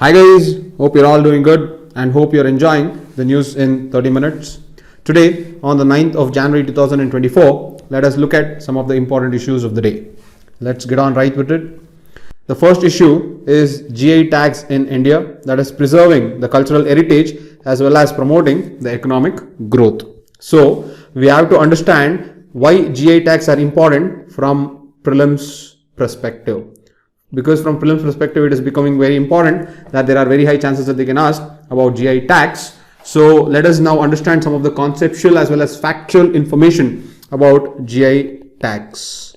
Hi guys, hope you're all doing good and hope you're enjoying the news in 30 minutes. Today on the 9th of January 2024, let us look at some of the important issues of the day. Let's get on right with it. The first issue is GI tags in India, that is preserving the cultural heritage as well as promoting the economic growth. So we have to understand why GI tags are important from prelims perspective. Because from prelims perspective, it is becoming very important that there are very high chances that they can ask about GI tags. So let us now understand some of the conceptual as well as factual information about GI tags.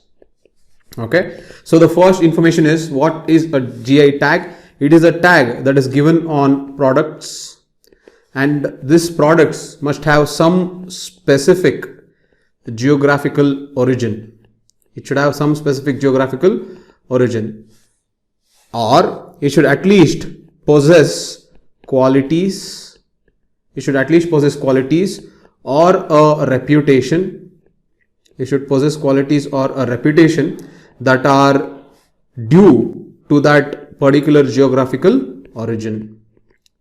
Okay, so the first information is, what is a GI tag? It is a tag that is given on products, and these products must have some specific geographical origin. It should have some specific geographical origin, or it should at least possess qualities. It should at least possess qualities or a reputation. It should possess qualities or a reputation that are due to that particular geographical origin.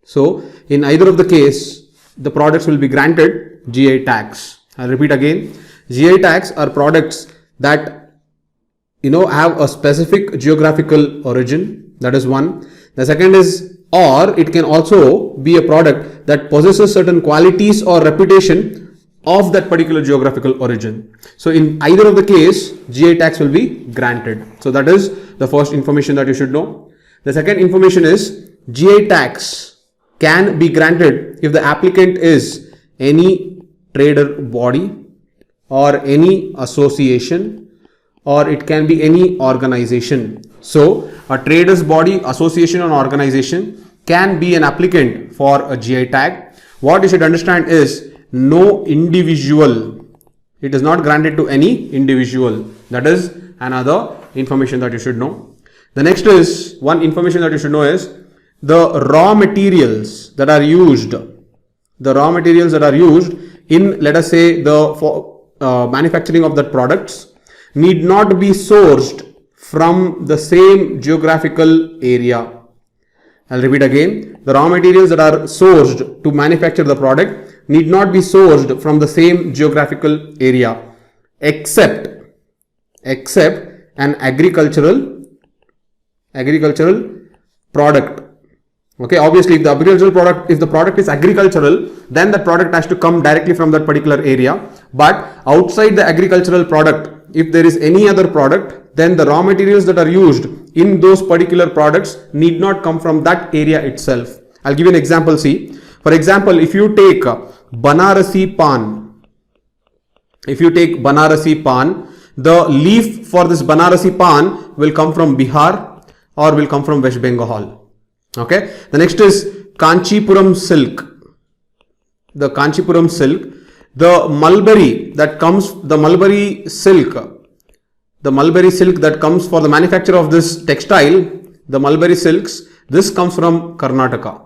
So in either of the case, the products will be granted GI tags. I'll repeat again. GI tags are products that have a specific geographical origin. That is one. The second is, or it can also be a product that possesses certain qualities or reputation of that particular geographical origin. So in either of the case, GI tags will be granted. So that is the first information that you should know. The second information is, GI tags can be granted if the applicant is any trader body or any association, or it can be any organization. So a traders body, association or organization can be an applicant for a GI tag. What you should understand is, no individual. It is not granted to any individual. That is another information that you should know. The next is, one information that you should know is, the raw materials that are used. The raw materials that are used in, let us say, the manufacturing of that products need not be sourced from the same geographical area. I'll repeat again. The raw materials that are sourced to manufacture the product need not be sourced from the same geographical area, except an agricultural product. Okay, obviously if the product is agricultural, then that product has to come directly from that particular area. But outside the agricultural product, if there is any other product, then the raw materials that are used in those particular products need not come from that area itself. I'll give you an example. See, for example, if you take Banarasi pan, the leaf for this Banarasi pan will come from Bihar or will come from West Bengal. Okay. The next is Kanchipuram silk. The Kanchipuram silk, the mulberry silk that comes for the manufacture of this textile, the mulberry silks, this comes from Karnataka.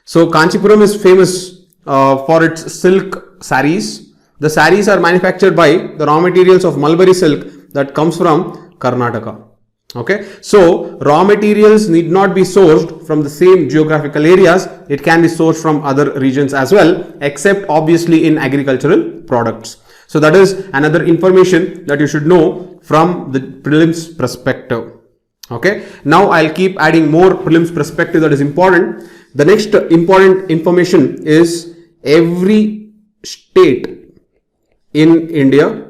So Kanchipuram is famous for its silk saris. The saris are manufactured by the raw materials of mulberry silk that comes from Karnataka. Okay, so raw materials need not be sourced from the same geographical areas. It can be sourced from other regions as well, except obviously in agricultural products. So that is another information that you should know from the prelims perspective. Okay, now I'll keep adding more prelims perspective that is important. The next important information is, every state in India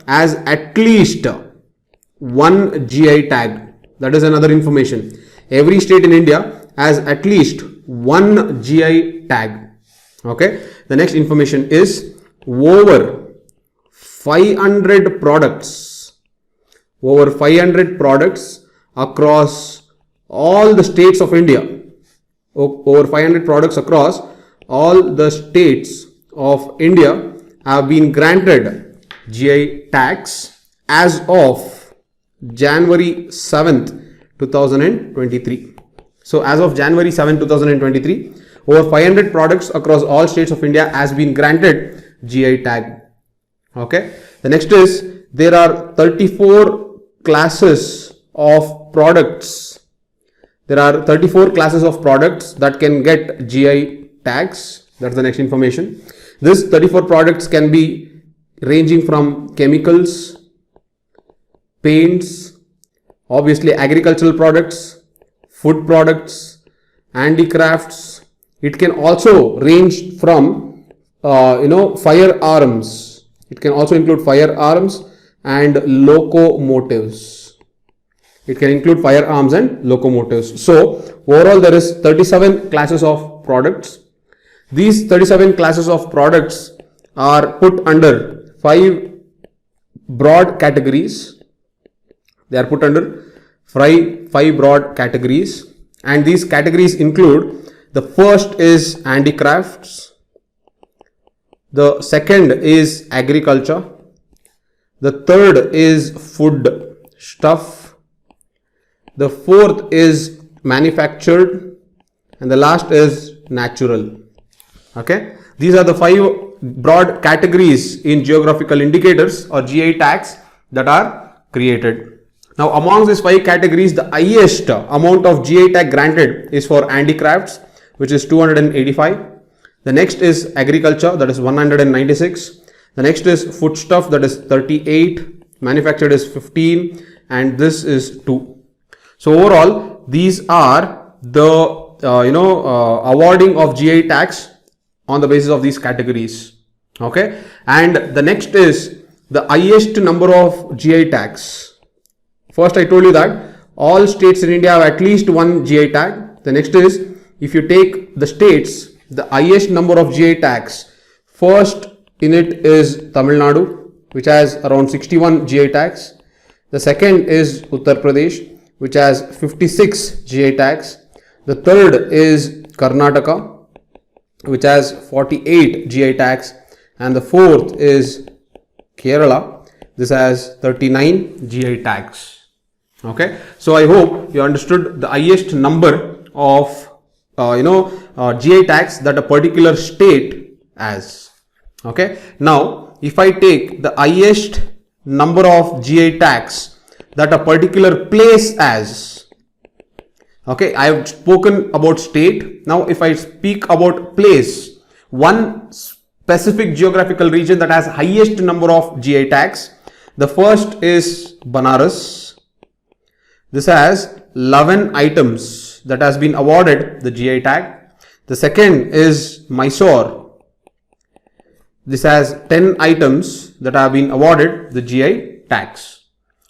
has at least one GI tag. That is another information. Every state in India has at least one GI tag. Okay. The next information is, over 500 products across all the states of India. Over 500 products across all the states of India have been granted GI tags as of January 7th, 2023. So as of January 7th, 2023, over 500 products across all states of India has been granted GI tag. Okay. The next is, there are 34 classes of products there are 34 classes of products that can get GI tags. That's the next information. This 34 products can be ranging from chemicals, paints, obviously agricultural products, food products, handicrafts. It can also range from firearms. It can also include firearms and locomotives. It can include firearms and locomotives. So overall there is 37 classes of products. These 37 classes of products are put under 5 broad categories. They are put under 5 broad categories, and these categories include: the first is handicrafts, the second is agriculture, the third is food stuff, the fourth is manufactured, and the last is natural. Okay, these are the 5 broad categories in geographical indicators or GI tags that are created. Now, among these 5 categories, the highest amount of GI tag granted is for handicrafts, which is 285. The next is agriculture, that is 196. The next is foodstuff, that is 38. Manufactured is 15, and this is 2. So overall, these are the awarding of GI tags on the basis of these categories. Okay, and the next is the highest number of GI tags. First, I told you that all states in India have at least one GI tag. The next is, if you take the states, the highest number of GI tags, first in it is Tamil Nadu, which has around 61 GI tags. The second is Uttar Pradesh, which has 56 GI tags. The third is Karnataka, which has 48 GI tags. And the fourth is Kerala. This has 39 GI tags. Okay, so I hope you understood the highest number of GI tags that a particular state has. Okay, now if I take the highest number of GI tags that a particular place has, okay, I have spoken about state. Now if I speak about place, one specific geographical region that has highest number of GI tags, the first is Banaras. This has 11 items that has been awarded the GI tag. The second is Mysore. This has 10 items that have been awarded the GI tags.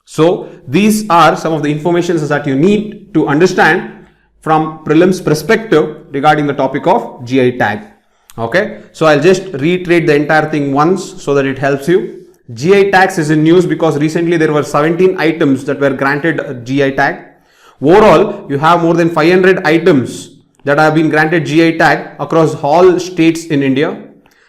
So these are some of the informations that you need to understand from prelims perspective regarding the topic of GI tag. Okay, so I'll just reiterate the entire thing once so that it helps you. GI tags is in news because recently there were 17 items that were granted a GI tag. Overall, you have more than 500 items that have been granted GI tag across all states in India,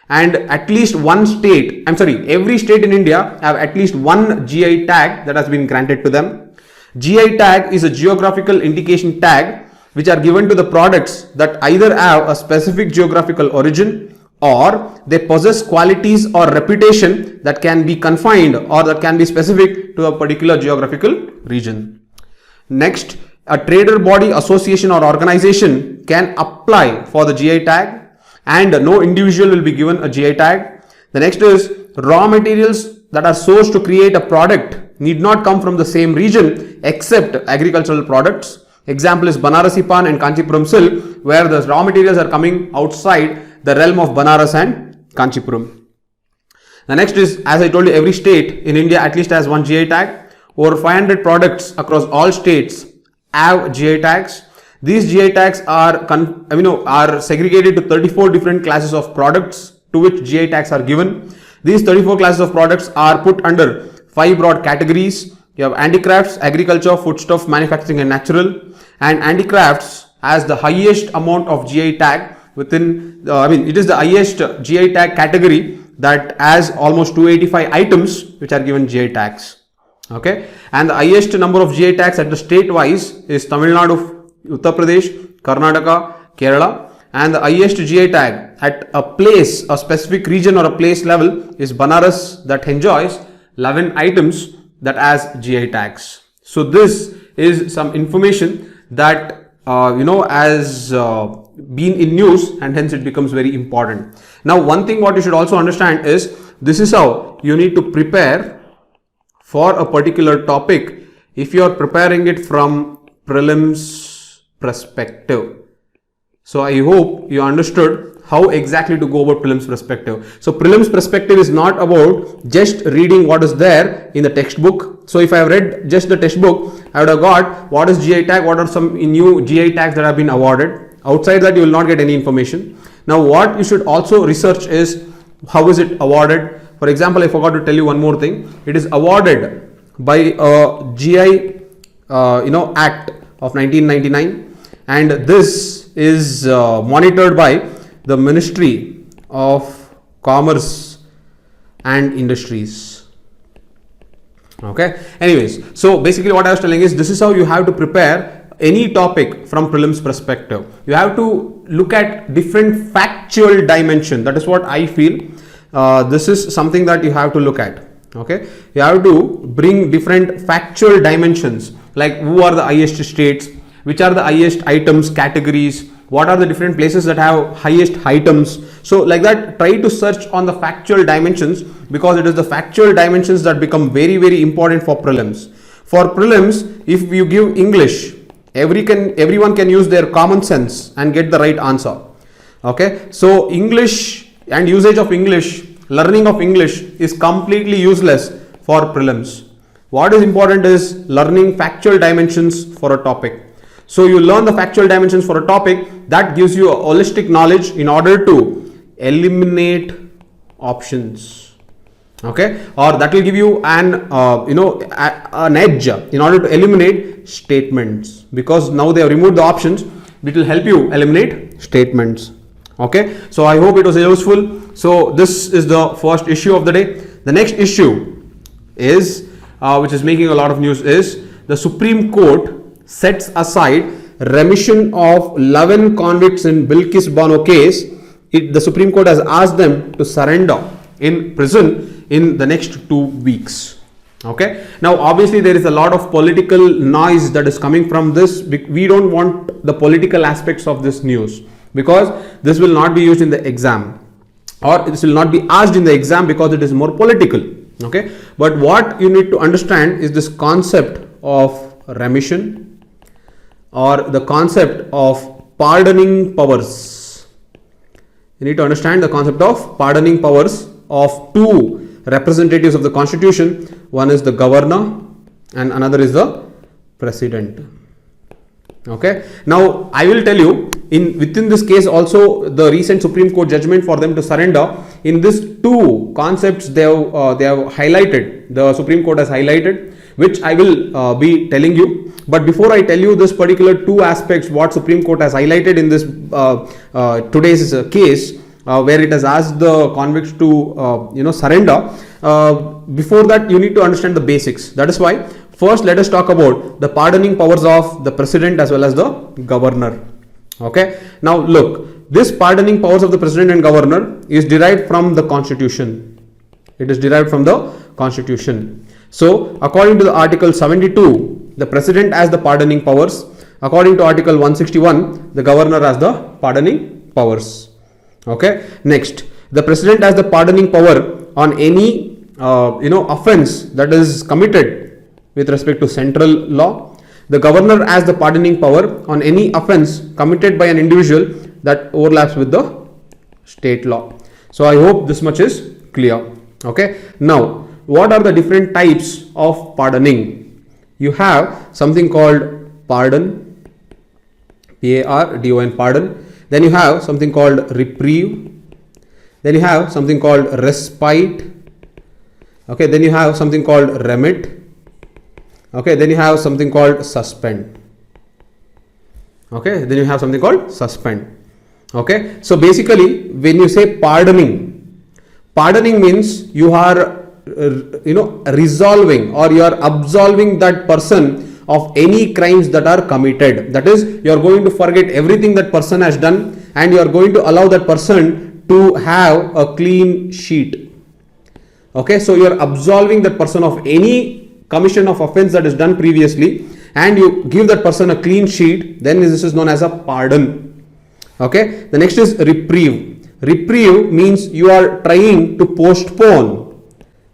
and at least one state, every state in India have at least one GI tag that has been granted to them. GI tag is a geographical indication tag which are given to the products that either have a specific geographical origin or they possess qualities or reputation that can be confined or that can be specific to a particular geographical region. Next, a trader body, association or organization can apply for the GI tag, and no individual will be given a GI tag. The next is raw materials that are sourced to create a product need not come from the same region except agricultural products. Example is Banarasi Pan and Kanchipuram silk, where the raw materials are coming outside the realm of Banaras and Kanchipuram. The next is, as I told you, every state in India at least has one GI tag. Over 500 products across all states have GI tags. These GI tags are segregated to 34 different classes of products to which GI tags are given. These 34 classes of products are put under 5 broad categories. You have handicrafts, agriculture, foodstuff, manufacturing and natural. And handicrafts has the highest amount of GI tag within, it is the highest GI tag category that has almost 285 items which are given GI tags. Okay, and the highest number of GI tags at the state wise is Tamil Nadu, Uttar Pradesh, Karnataka, Kerala, and the highest GI tag at a place, a specific region or a place level is Banaras, that enjoys 11 items that has GI tags. So this is some information that as been in news, and hence it becomes very important. Now, one thing what you should also understand is this is how you need to prepare for a particular topic if you are preparing it from prelims perspective. So I hope you understood how exactly to go about prelims perspective. So prelims perspective is not about just reading what is there in the textbook. So if I have read just the textbook, I would have got what is GI tag, what are some new GI tags that have been awarded. Outside that, you will not get any information. Now what you should also research is how is it awarded. For example, I forgot to tell you one more thing. It is awarded by a GI Act of 1999, and this is monitored by the Ministry of Commerce and Industries. Okay. Anyways, so basically what I was telling is this is how you have to prepare any topic from prelims perspective. You have to look at different factual dimension. That is what I feel. This is something that you have to look at. Okay, you have to bring different factual dimensions, like who are the highest states, which are the highest items categories, what are the different places that have highest items. So like that, try to search on the factual dimensions, because it is the factual dimensions that become very, very important for prelims. For prelims, if you give English, everyone can use their common sense and get the right answer. Okay, so English and usage of English, learning of English is completely useless for prelims. What is important is learning factual dimensions for a topic. So you learn the factual dimensions for a topic, that gives you a holistic knowledge in order to eliminate options. Okay, or that will give you an an edge in order to eliminate statements, because now they have removed the options. It will help you eliminate statements. Okay, so I hope it was useful. So this is the first issue of the day. The next issue is which is making a lot of news is the Supreme Court sets aside remission of 11 convicts in Bilkis Bano case. The Supreme Court has asked them to surrender in prison in the next 2 weeks. Okay, now obviously there is a lot of political noise that is coming from this. We don't want the political aspects of this news, because this will not be used in the exam, or this will not be asked in the exam because it is more political. Okay, but what you need to understand is this concept of remission, or the concept of pardoning powers. You need to understand the concept of pardoning powers of two representatives of the Constitution. One is the governor and another is the president. Okay, now I will tell you, within this case also, the recent Supreme Court judgment for them to surrender, in this two concepts they have highlighted, the Supreme Court has highlighted, which I will be telling you. But before I tell you this particular two aspects what Supreme Court has highlighted in this today's case, where it has asked the convicts to surrender, before that you need to understand the basics. That is why first let us talk about the pardoning powers of the president as well as the governor. Okay, now look, this pardoning powers of the president and governor is derived from the Constitution. It is derived from the Constitution. So according to the Article 72, the president has the pardoning powers. According to Article 161, the governor has the pardoning powers. Okay, next, the president has the pardoning power on any offense that is committed with respect to central law. The governor has the pardoning power on any offense committed by an individual that overlaps with the state law. So I hope this much is clear. Okay, now what are the different types of pardoning? You have something called pardon, P-A-R-D-O-N, pardon. Then you have something called reprieve. Then you have something called respite. Okay, then you have something called remit. Okay, then you have something called suspend. Okay, then you have something called suspend. Okay, so basically when you say pardoning means you are resolving or you are absolving that person of any crimes that are committed. That is, you are going to forget everything that person has done and you are going to allow that person to have a clean sheet. Okay, so you are absolving that person of any commission of offense that is done previously and you give that person a clean sheet, then this is known as a pardon. Okay. The next is reprieve. Reprieve means you are trying to postpone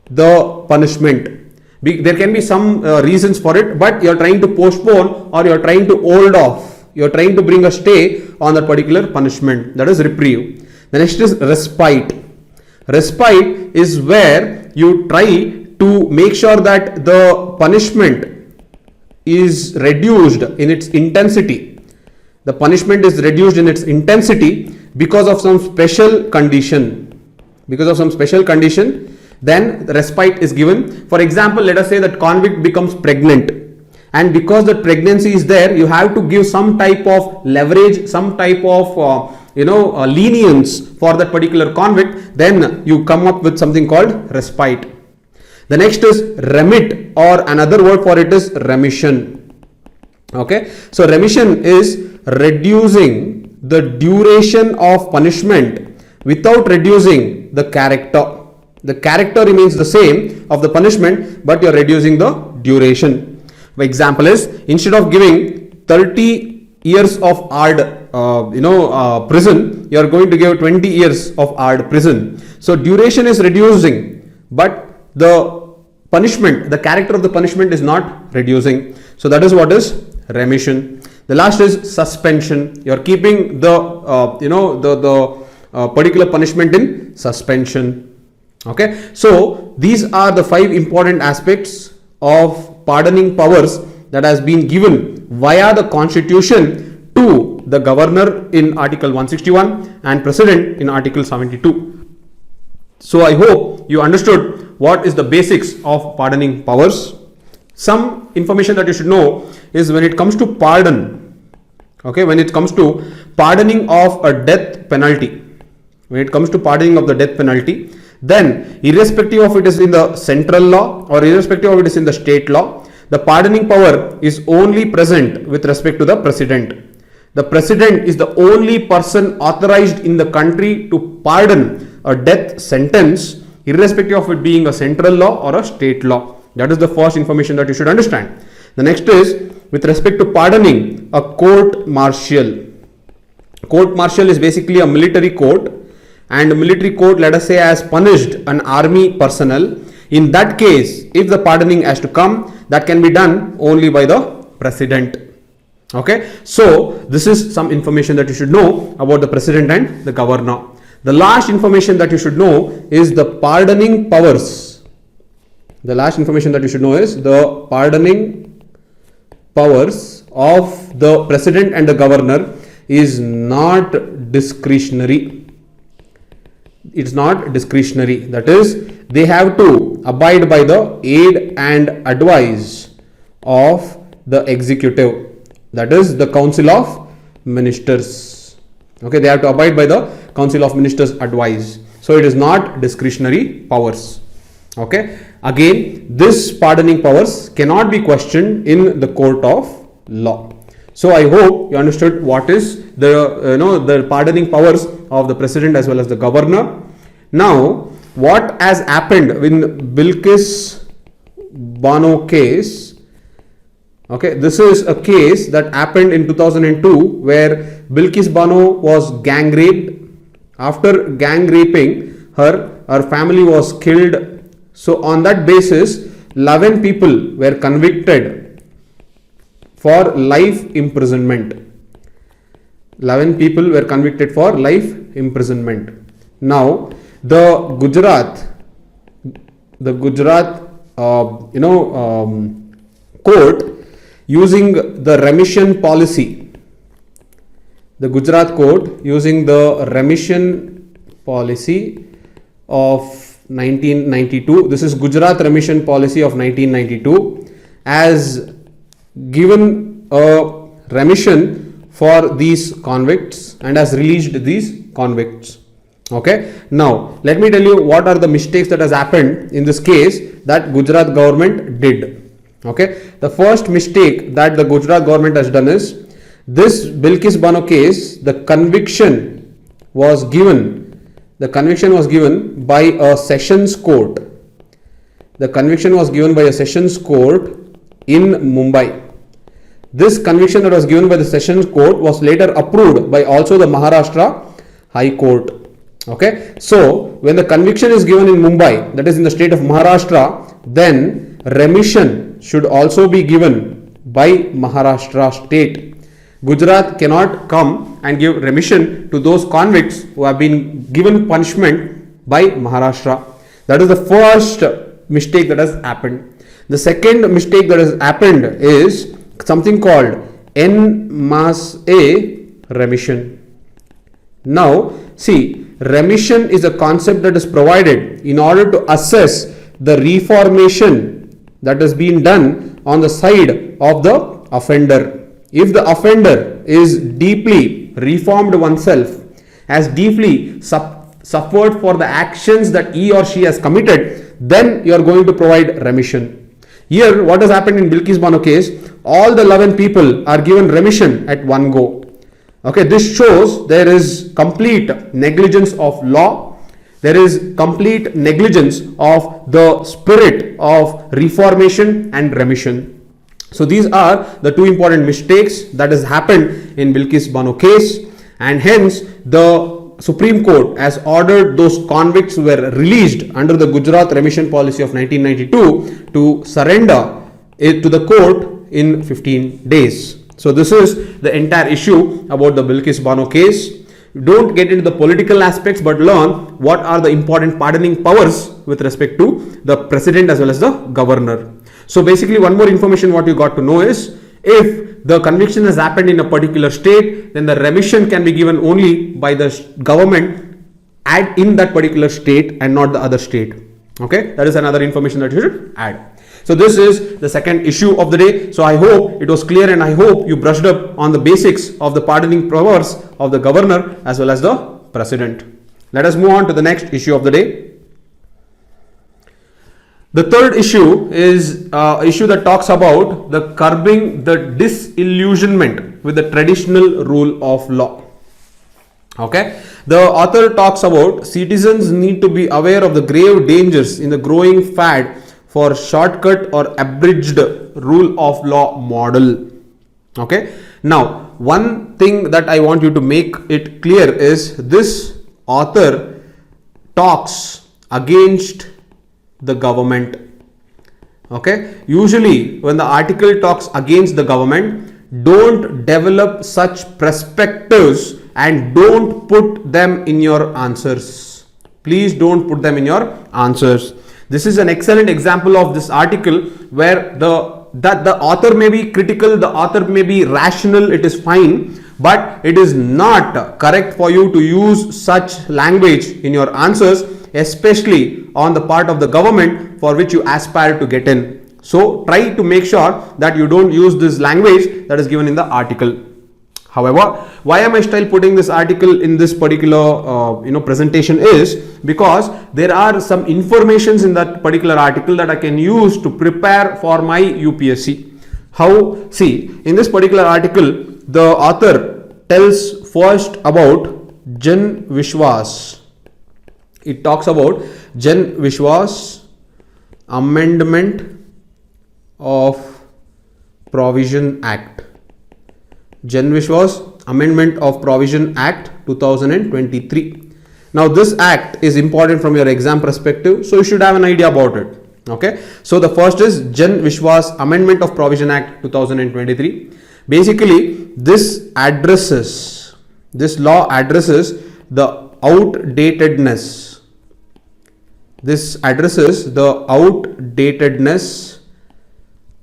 the punishment. There can be some reasons for it, but you are trying to postpone or you are trying to hold off. You are trying to bring a stay on that particular punishment. That is reprieve. The next is respite. Respite is where you try to make sure that the punishment is reduced in its intensity. The punishment is reduced in its intensity because of some special condition. Because of some special condition, then the respite is given. For example, let us say that convict becomes pregnant, and because the pregnancy is there, you have to give some type of leverage, some type of lenience for that particular convict. Then you come up with something called respite. The next is remit, or another word for it is remission. Okay, so remission is reducing the duration of punishment without reducing the character. The character remains the same of the punishment, but you are reducing the duration. For example is, instead of giving 30 years of hard prison, you are going to give 20 years of hard prison. So duration is reducing, but the punishment, the character of the punishment is not reducing. So that is what is remission. The last is suspension. You are keeping the particular punishment in suspension. Okay, so these are the 5 important aspects of pardoning powers that has been given via the constitution to the governor in article 161 and president in article 72. So I hope you understood what is the basics of pardoning powers. Some information that you should know is when it comes to pardon, okay, when it comes to pardoning of a death penalty, when it comes to pardoning of the death penalty, then irrespective of it is in the central law or irrespective of it is in the state law, the pardoning power is only present with respect to the president. The president is the only person authorized in the country to pardon a death sentence, irrespective of it being a central law or a state law. That is the first information that you should understand. The next is with respect to pardoning a court martial. Court martial is basically a military court, and military court, let us say, has punished an army personnel. In that case, if the pardoning has to come, that can be done only by the president. Okay, so this is some information that you should know about the president and the governor. The last information that you should know is the pardoning powers. The last information that you should know is the pardoning powers of the president and the governor is not discretionary. It's not discretionary. That is, they have to abide by the aid and advice of the executive. That is the Council of Ministers. Okay, they have to abide by the Council of Ministers advice. So it is not discretionary powers. Okay, again, this pardoning powers cannot be questioned in the court of law. So I hope you understood what is the pardoning powers of the president as well as the governor. Now, what has happened in Bilkis Bano case? Okay, this is a case that happened in 2002 where Bilkis Bano was gang raped. After gang raping her, her family was killed. So on that basis, 11 people were convicted for life imprisonment. 11 people were convicted for life imprisonment. Now, the Gujarat court, using the remission policy, the Gujarat court using the remission policy of 1992, this is Gujarat remission policy of 1992, has given a remission for these convicts and has released these convicts. Okay, now let me tell you what are the mistakes that has happened in this case that Gujarat government did. Okay, the first mistake that the Gujarat government has done is this Bilkis Bano case, the conviction was given by a sessions court. The conviction was given by a sessions court in Mumbai. This conviction that was given by the sessions court was later approved by also the Maharashtra High Court. Okay, so when the conviction is given in Mumbai, that is in the state of Maharashtra, then remission should also be given by Maharashtra state. Gujarat cannot come and give remission to those convicts who have been given punishment by Maharashtra. That is the first mistake that has happened. The second mistake that has happened is something called en masse remission. Now, see, remission is a concept that is provided in order to assess the reformation that has been done on the side of the offender. If the offender is deeply reformed oneself, has deeply suffered for the actions that he or she has committed, then you are going to provide remission. Here, what has happened in Bilkis Bano case, all the 11 people are given remission at one go. Okay, this shows there is complete negligence of law. There is complete negligence of the spirit of reformation and remission. So these are the two important mistakes that has happened in Bilkis Bano case, and hence the Supreme Court has ordered those convicts who were released under the Gujarat remission policy of 1992 to surrender it to the court in 15 days. So this is the entire issue about the Bilkis Bano case. Don't get into the political aspects, but learn what are the important pardoning powers with respect to the president as well as the governor. So basically, one more information what you got to know is, if the conviction has happened in a particular state, then the remission can be given only by the government in that particular state and not the other state. Okay, that is another information that you should add. So this is the second issue of the day. So I hope it was clear, and I hope you brushed up on the basics of the pardoning powers of the governor as well as the president. Let us move on to the next issue of the day. The third issue is an issue that talks about the curbing the disillusionment with the traditional rule of law. Okay, the author talks about citizens need to be aware of the grave dangers in the growing fad for shortcut or abridged rule of law model. Okay, now one thing that I want you to make it clear is this author talks against the government. Okay, usually when the article talks against the government, don't develop such perspectives and don't put them in your answers. Please don't put them in your answers. This is an excellent example of this article where the author may be critical, the author may be rational, it is fine, but it is not correct for you to use such language in your answers, especially on the part of the government for which you aspire to get in. So try to make sure that you don't use this language that is given in the article. However, why am I still putting this article in this particular presentation is because there are some informations in that particular article that I can use to prepare for my UPSC. How? See, in this particular article, the author tells first about Jan Vishwas. It talks about Jan Vishwas Amendment of Provision Act. Jan Vishwas Amendment of Provision Act 2023. Now this act is important from your exam perspective, so you should have an idea about it. Okay, so the first is Jan Vishwas Amendment of Provision Act 2023. Basically, this law addresses the outdatedness. This addresses the outdatedness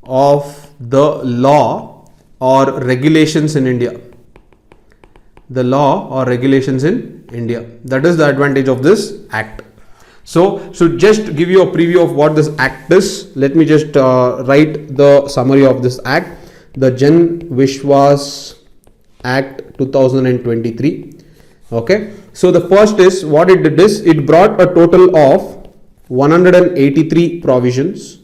of the law or regulations in India. The law or regulations in India. That is the advantage of this act. So just give you a preview of what this act is, let me just write the summary of this act. The Jan Vishwas Act 2023. Okay. So the first is, what it did is, it brought a total of 183 provisions.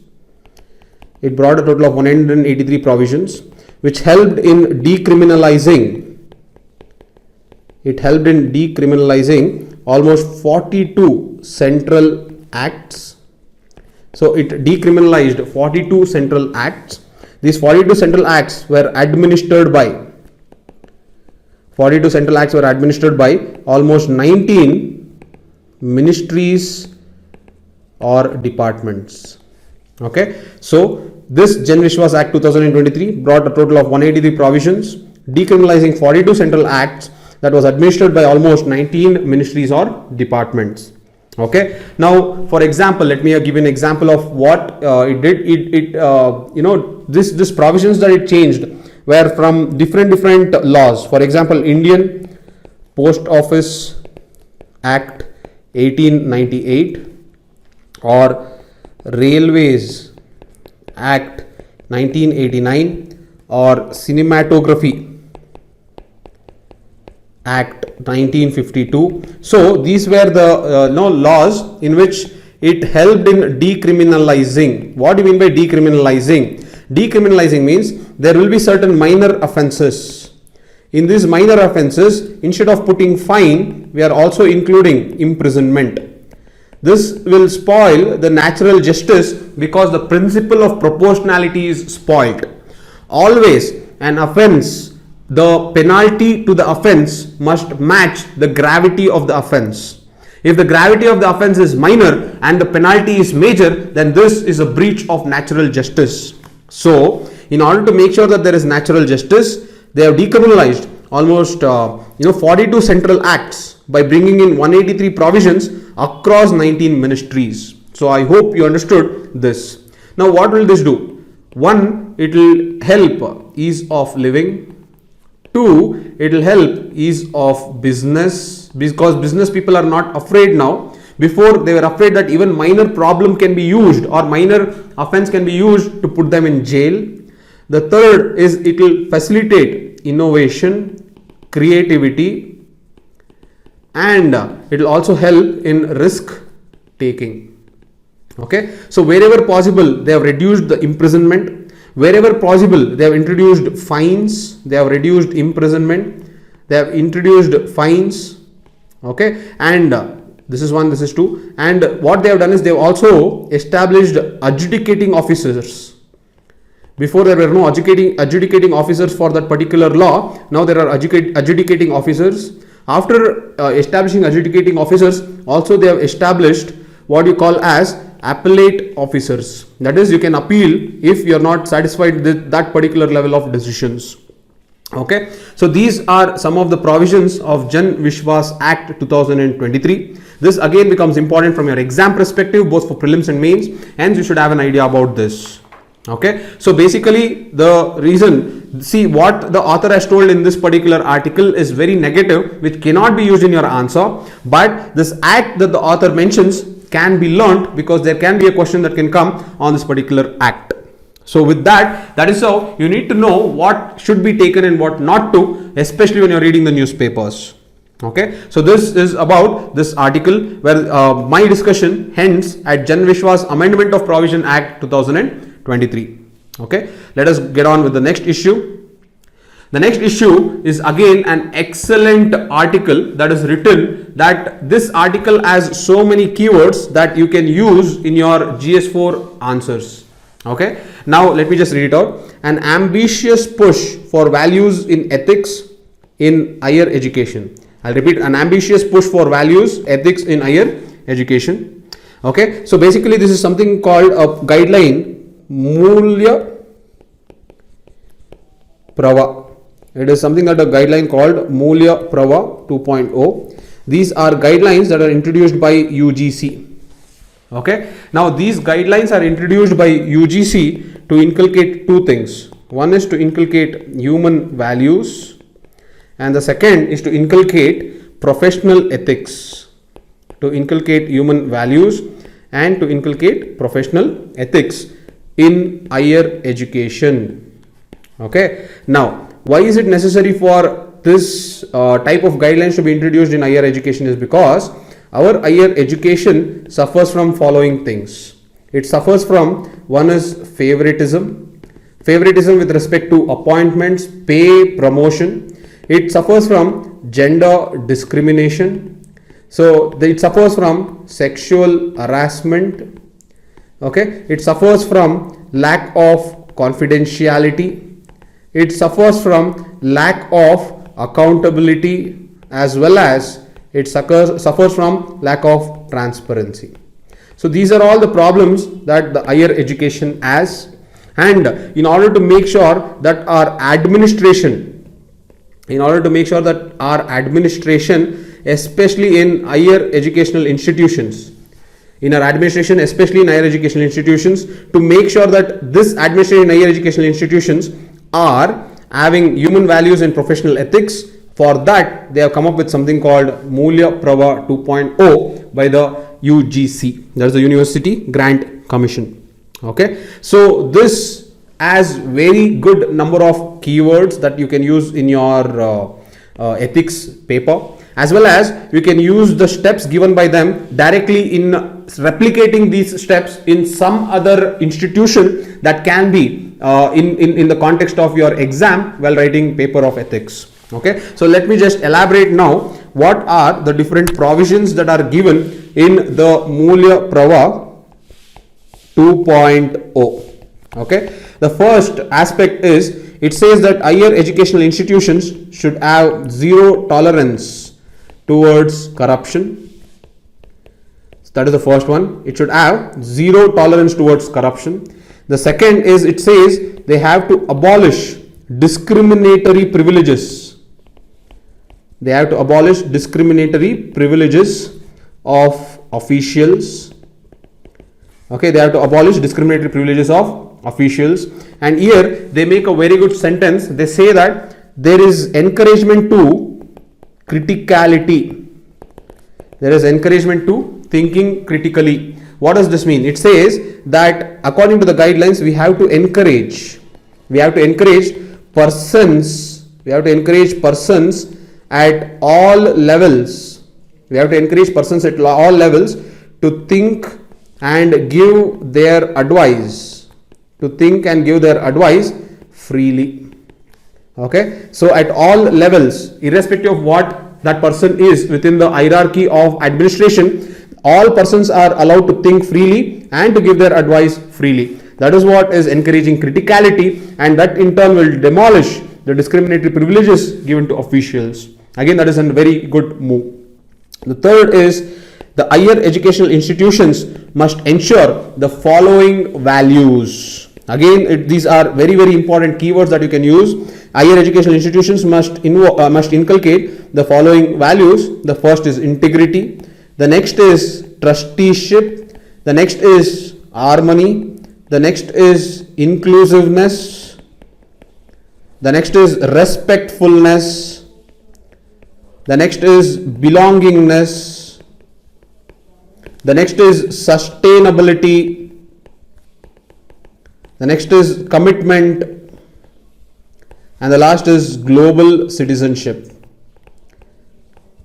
It brought a total of 183 provisions which helped in decriminalizing. It helped in decriminalizing almost 42 central acts So it decriminalized 42 central acts. These 42 central acts were administered by 42 central acts were administered by almost 19 ministries or departments. Okay, so this Jan Vishwas Act 2023 brought a total of 183 provisions, decriminalizing 42 central acts that was administered by almost 19 ministries or departments. Okay, now for example, let me give an example of what it did. This provisions that it changed were from different laws. For example, Indian Post Office Act 1898 or Railways Act 1989 or Cinematography Act 1952. So these were the laws in which it helped in decriminalizing. What do you mean by decriminalizing? Decriminalizing means there will be certain minor offences. In these minor offences, instead of putting fine, we are also including imprisonment. This will spoil the natural justice because the principle of proportionality is spoiled. Always an offence, the penalty to the offence must match the gravity of the offence. If the gravity of the offence is minor and the penalty is major, then this is a breach of natural justice. So, in order to make sure that there is natural justice, they have decriminalized almost 42 central acts by bringing in 183 provisions across 19 ministries. So, I hope you understood this. Now, what will this do? One, it will help ease of living. Two, it will help ease of business, because business people are not afraid now. Before they were afraid that even minor problem can be used or minor offense can be used to put them in jail. The third is it will facilitate innovation, creativity, and it will also help in risk taking. Okay, so wherever possible they have reduced the imprisonment. Wherever possible, they have introduced fines, they have reduced imprisonment, they have introduced fines, okay, and this is one, this is two, and what they have done is they have also established adjudicating officers. Before there were no adjudicating officers for that particular law, now there are adjudicating officers. After establishing adjudicating officers, also they have established what you call as appellate officers. That is, you can appeal if you are not satisfied with that particular level of decisions. Okay, so these are some of the provisions of Jan Vishwas Act 2023. This again becomes important from your exam perspective, both for prelims and mains, hence you should have an idea about this. Okay, so basically the reason, see what the author has told in this particular article is very negative, which cannot be used in your answer, but this act that the author mentions can be learnt because there can be a question that can come on this particular act. So with that is how you need to know what should be taken and what not to, especially when you're reading the newspapers. Okay, so this is about this article where my discussion hence at Jan Vishwas Amendment of Provision Act 2023. Okay, let us get on with the next issue. The next issue is again an excellent article that is written, that this article has so many keywords that you can use in your GS4 answers. Okay, now let me just read it out. An ambitious push for values in ethics in higher education. I'll repeat, an ambitious push for values, ethics in higher education. Okay, so basically this is something called a guideline, Mulya Pravah. It is something that a guideline called Mulya Pravah 2.0. These are guidelines that are introduced by UGC. Okay, now these guidelines are introduced by UGC to inculcate two things. One is to inculcate human values, and the second is to inculcate professional ethics. To inculcate human values and to inculcate professional ethics in higher education. Okay, now why is it necessary for this type of guidelines to be introduced in higher education is because our higher education suffers from following things. It suffers from, one is favoritism with respect to appointments, pay, promotion. It suffers from gender discrimination. So it suffers from sexual harassment. Okay, it suffers from lack of confidentiality, it suffers from lack of accountability, as well as it suffers from lack of transparency. So these are all the problems that the higher education has, and in order to make sure that our administration, especially in higher educational institutions, to make sure that this administration in higher educational institutions are having human values and professional ethics, for that they have come up with something called Mulya Pravah 2.0 by the UGC, that is the University Grant Commission. Okay, so this has very good number of keywords that you can use in your ethics paper, as well as you can use the steps given by them directly in replicating these steps in some other institution that can be in the context of your exam while writing paper of ethics. Okay, so let me just elaborate now what are the different provisions that are given in the Mulya Pravah 2.0. Okay, the first aspect is, it says that higher educational institutions should have zero tolerance towards corruption. So that is the first one. It should have zero tolerance towards corruption. The second is, it says they have to abolish discriminatory privileges. They have to abolish discriminatory privileges of officials. Okay, they have to abolish discriminatory privileges of officials. And here they make a very good sentence. They say that there is encouragement to criticality. There is encouragement to thinking critically. What does this mean? It says that according to the guidelines, we have to encourage persons at all levels. We have to encourage persons at all levels to think and give their advice. Freely. Okay, so at all levels, irrespective of what that person is within the hierarchy of administration, all persons are allowed to think freely and to give their advice freely. That is what is encouraging criticality, and that in turn will demolish the discriminatory privileges given to officials. Again, that is a very good move. The third is, the higher educational institutions must ensure the following values. Again, these are very, very important keywords that you can use. Higher educational institutions must inculcate the following values. The first is integrity. The next is trusteeship. The next is harmony. The next is inclusiveness. The next is respectfulness. The next is belongingness. The next is sustainability. The next is commitment. And the last is global citizenship.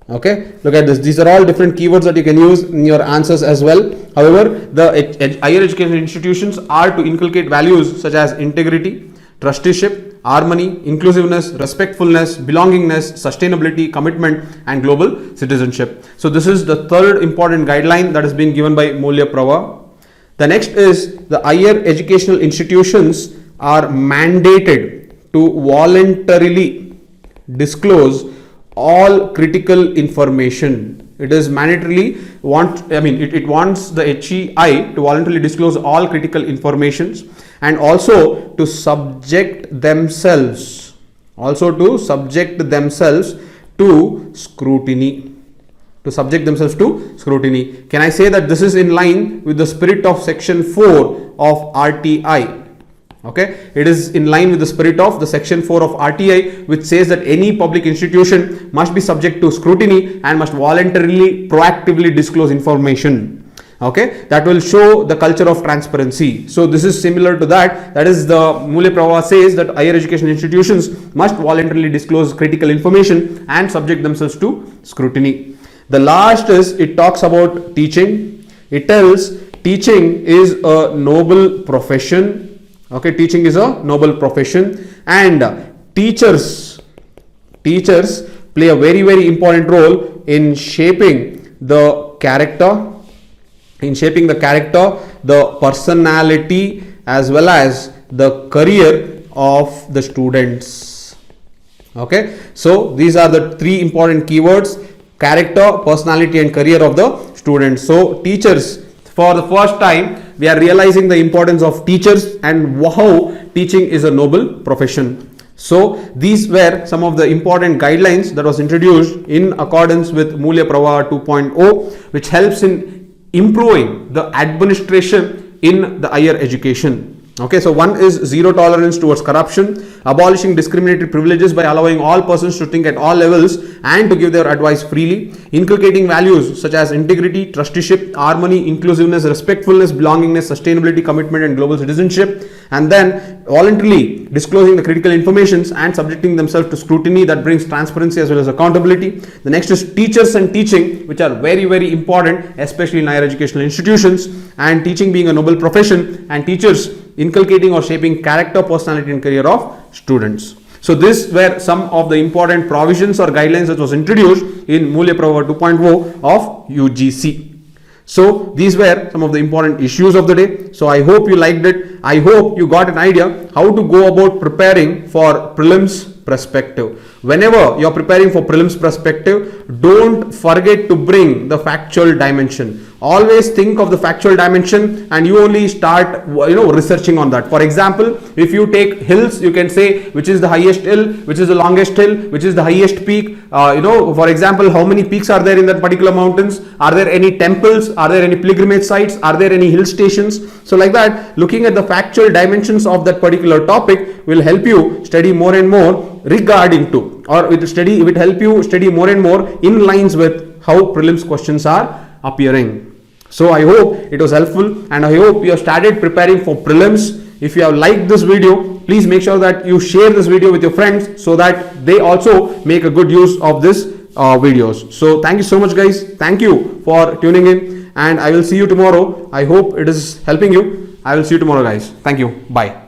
Okay, look at this. These are all different keywords that you can use in your answers as well. However, the higher education institutions are to inculcate values such as integrity, trusteeship, harmony, inclusiveness, respectfulness, belongingness, sustainability, commitment, and global citizenship. So this is the third important guideline that has been given by Mulya Pravah. The next is, the higher educational institutions are mandated to voluntarily disclose all critical information. It is mandatorily it wants the HEI to voluntarily disclose all critical informations, and also to subject themselves to scrutiny. Can I say that this is in line with the spirit of section 4 of RTI? Okay, it is in line with the spirit of the section 4 of RTI, which says that any public institution must be subject to scrutiny and must voluntarily, proactively disclose information. Okay, that will show the culture of transparency. So this is similar to that. That is, the Mulya Pravah says that higher education institutions must voluntarily disclose critical information and subject themselves to scrutiny. The last is, it talks about teaching. It tells teaching is a noble profession. Okay, teaching is a noble profession, and teachers play a very, very important role in shaping the character, the personality as well as the career of the students. Okay, so these are the three important keywords: character, personality and career of the students. So teachers, for the first time we are realizing the importance of teachers and how teaching is a noble profession. So these were some of the important guidelines that was introduced in accordance with Mulya Pravah 2.0, which helps in improving the administration in the higher education. Okay, so one is zero tolerance towards corruption, abolishing discriminatory privileges by allowing all persons to think at all levels and to give their advice freely, inculcating values such as integrity, trusteeship, harmony, inclusiveness, respectfulness, belongingness, sustainability, commitment and global citizenship, and then voluntarily disclosing the critical informations and subjecting themselves to scrutiny that brings transparency as well as accountability. The next is teachers and teaching, which are very, very important, especially in higher educational institutions, and teaching being a noble profession, and teachers inculcating or shaping character, personality and career of students. So these were some of the important provisions or guidelines that was introduced in Mulya Pravah 2.0 of UGC. So these were some of the important issues of the day. So I hope you liked it. I hope you got an idea how to go about preparing for prelims perspective. Whenever you're preparing for prelims perspective, don't forget to bring the factual dimension. Always think of the factual dimension and you only start researching on that. For example, if you take hills, you can say which is the highest hill, which is the longest hill, which is the highest peak. For example, how many peaks are there in that particular mountains? Are there any temples? Are there any pilgrimage sites? Are there any hill stations? So like that, looking at the factual dimensions of that particular topic will help you study more and more regarding to, or it will help you study more and more in lines with how prelims questions are appearing. So I hope it was helpful and I hope you have started preparing for prelims. If you have liked this video, please make sure that you share this video with your friends so that they also make a good use of this videos. So thank you so much guys. Thank you for tuning in and I will see you tomorrow. I hope it is helping you. I will see you tomorrow guys. Thank you. Bye.